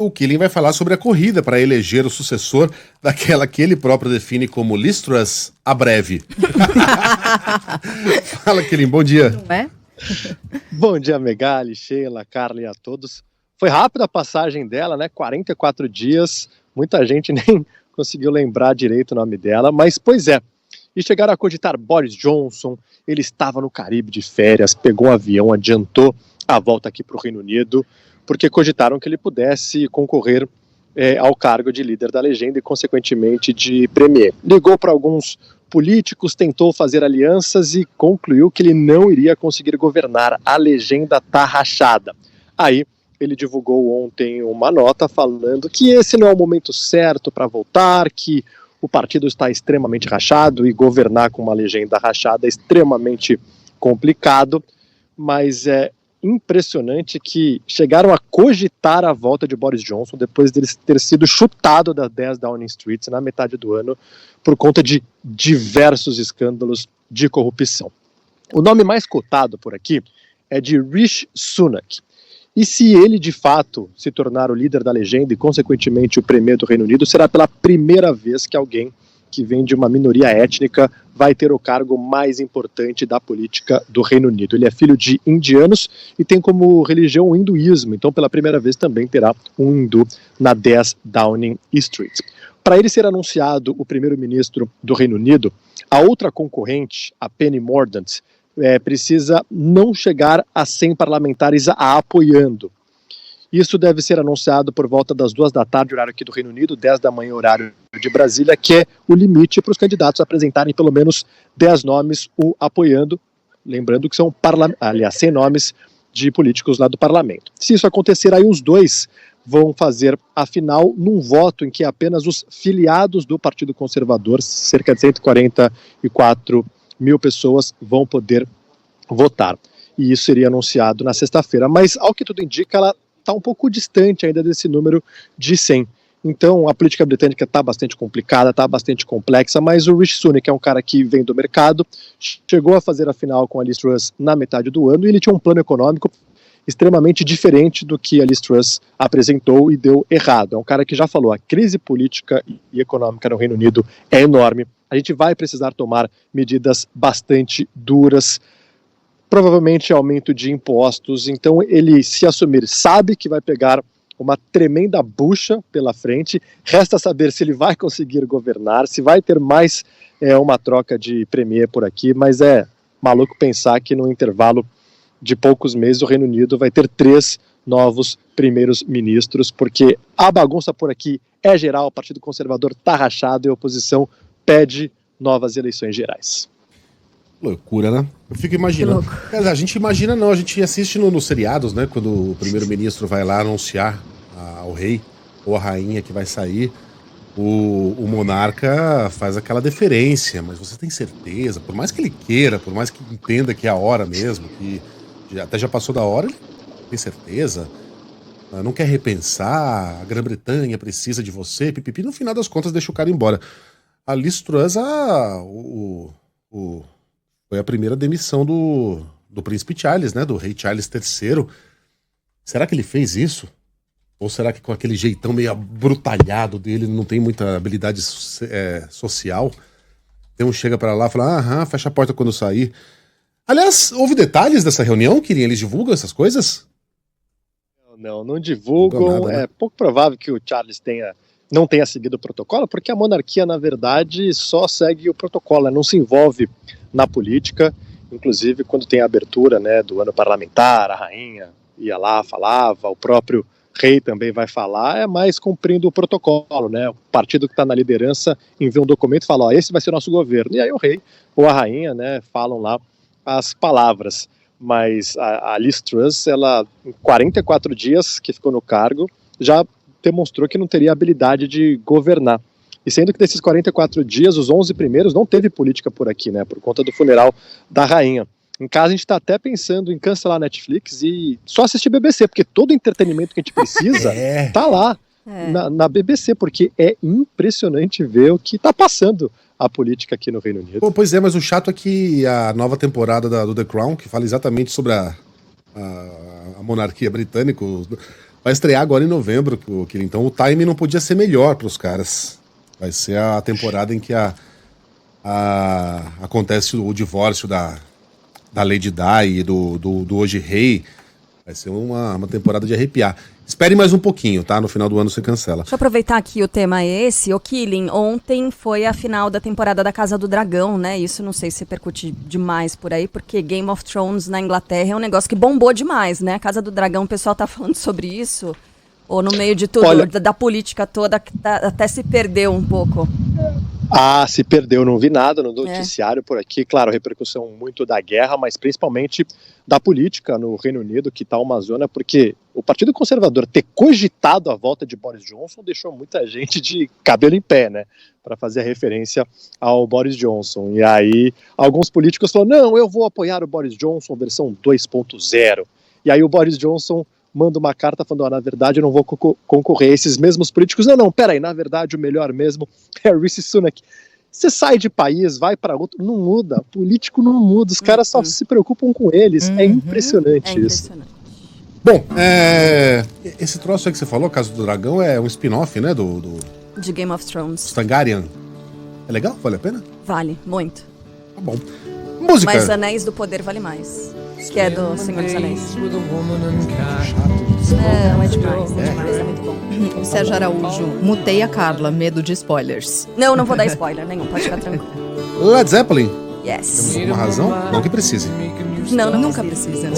O Killing vai falar sobre a corrida para eleger o sucessor daquela que ele próprio define como Liz Truss a breve. Fala, Killing, bom dia. Não é? Bom dia, Megali, Sheila, Carla e a todos. Foi rápida a passagem dela, né? 44 dias, muita gente nem conseguiu lembrar direito o nome dela, mas pois é. E chegaram a cogitar Boris Johnson, ele estava no Caribe de férias, pegou um avião, adiantou a volta aqui para o Reino Unido, porque cogitaram que ele pudesse concorrer ao cargo de líder da legenda e, consequentemente, de premier. Ligou para alguns políticos, tentou fazer alianças e concluiu que ele não iria conseguir governar. A legenda tá rachada. Aí, ele divulgou ontem uma nota falando que esse não é o momento certo para voltar, que o partido está extremamente rachado e governar com uma legenda rachada é extremamente complicado, mas é impressionante que chegaram a cogitar a volta de Boris Johnson depois dele ter sido chutado da 10 Downing Street na metade do ano por conta de diversos escândalos de corrupção. O nome mais cotado por aqui é de Rishi Sunak. E se ele de fato se tornar o líder da legenda e consequentemente o premier do Reino Unido, será pela primeira vez que alguém que vem de uma minoria étnica vai ter o cargo mais importante da política do Reino Unido. Ele é filho de indianos e tem como religião o hinduísmo, então pela primeira vez também terá um hindu na 10 Downing Street. Para ele ser anunciado o primeiro-ministro do Reino Unido, a outra concorrente, a Penny Mordaunt, precisa não chegar a 100 parlamentares a apoiando. Isso deve ser anunciado por volta das 2 da tarde, horário aqui do Reino Unido, 10 da manhã, horário de Brasília, que é o limite para os candidatos apresentarem pelo menos 10 nomes o apoiando, lembrando que são 100 nomes de políticos lá do parlamento. Se isso acontecer, aí os dois vão fazer a final num voto em que apenas os filiados do Partido Conservador, cerca de 144 mil pessoas, vão poder votar. E isso seria anunciado na sexta-feira, mas ao que tudo indica, ela está um pouco distante ainda desse número de 100. Então a política britânica está bastante complicada, está bastante complexa, mas o Rishi Sunak é um cara que vem do mercado, chegou a fazer a final com a Liz Truss na metade do ano e ele tinha um plano econômico extremamente diferente do que a Liz Truss apresentou e deu errado. É um cara que já falou, a crise política e econômica no Reino Unido é enorme, a gente vai precisar tomar medidas bastante duras, provavelmente aumento de impostos, então ele, se assumir, sabe que vai pegar uma tremenda bucha pela frente, resta saber se ele vai conseguir governar, se vai ter mais uma troca de premier por aqui, mas é maluco pensar que no intervalo de poucos meses o Reino Unido vai ter 3 novos primeiros ministros, porque a bagunça por aqui é geral, o Partido Conservador está rachado e a oposição pede novas eleições gerais. Loucura, né? Eu fico imaginando. A gente imagina não, a gente assiste nos seriados, né? Quando o primeiro-ministro vai lá anunciar ao rei ou a rainha que vai sair, o monarca faz aquela deferência, mas você tem certeza, por mais que ele queira, por mais que entenda que é a hora mesmo, que até já passou da hora, ele tem certeza, não quer repensar, a Grã-Bretanha precisa de você, pipipi, no final das contas deixa o cara embora. A Liz Truss, foi a primeira demissão do príncipe Charles, né? Do rei Charles III. Será que ele fez isso? Ou será que com aquele jeitão meio abrutalhado dele, não tem muita habilidade social? Então chega pra lá e fala, fecha a porta quando sair. Aliás, houve detalhes dessa reunião, Kirin? Eles divulgam essas coisas? Não divulgam. Nada, né? É pouco provável que o Charles não tenha seguido o protocolo, porque a monarquia, na verdade, só segue o protocolo, não se envolve na política. Inclusive, quando tem a abertura, né, do ano parlamentar, a rainha ia lá, falava, o próprio rei também vai falar, é mais cumprindo o protocolo, né? O partido que está na liderança envia um documento e fala, esse vai ser o nosso governo. E aí o rei ou a rainha, né, falam lá as palavras. Mas a Liz Truss, ela, em 44 dias que ficou no cargo, já demonstrou que não teria habilidade de governar. E sendo que desses 44 dias, os 11 primeiros, não teve política por aqui, né, por conta do funeral da rainha. Em casa a gente está até pensando em cancelar a Netflix e só assistir BBC, porque todo o entretenimento que a gente precisa tá lá na BBC, porque é impressionante ver o que está passando a política aqui no Reino Unido. Pois é, mas o chato é que a nova temporada do The Crown, que fala exatamente sobre a monarquia britânica, Vai estrear agora em novembro, então o timing não podia ser melhor para os caras. Vai ser a temporada em que acontece o divórcio da Lady Di e do Hoje Rei. Vai ser uma temporada de arrepiar. Espere mais um pouquinho, tá? No final do ano você cancela. Deixa eu aproveitar que o tema é esse. O Killing, ontem foi a final da temporada da Casa do Dragão, né? Isso não sei se repercute demais por aí, porque Game of Thrones na Inglaterra é um negócio que bombou demais, né? A Casa do Dragão, o pessoal tá falando sobre isso? Ou no meio de tudo, olha, da política toda, até se perdeu um pouco? Se perdeu, não vi nada no noticiário por aqui, claro, repercussão muito da guerra, mas principalmente da política no Reino Unido, que tá uma zona, porque o Partido Conservador ter cogitado a volta de Boris Johnson deixou muita gente de cabelo em pé, né, para fazer a referência ao Boris Johnson. E aí, alguns políticos falaram, não, eu vou apoiar o Boris Johnson versão 2.0. E aí o Boris Johnson manda uma carta falando, na verdade eu não vou concorrer. Esses mesmos políticos, não, peraí, na verdade o melhor mesmo é Rishi Sunak. Você sai de país, vai para outro, não muda, político não muda, os caras só se preocupam com eles, é impressionante isso. Bom, esse troço aí que você falou, Casa do Dragão, é um spin-off, né, de Game of Thrones. Targaryen. É legal? Vale a pena? Vale, muito. Tá bom. Música. Mas Anéis do Poder vale mais. Que é do Senhor dos Anéis. Não, é demais, é muito bom. Sérgio Araújo, mutei a Carla, medo de spoilers. Não vou dar spoiler nenhum, pode ficar tranquilo. Led Zeppelin? Yes. Temos alguma razão? Não que precise. Não nunca precisa.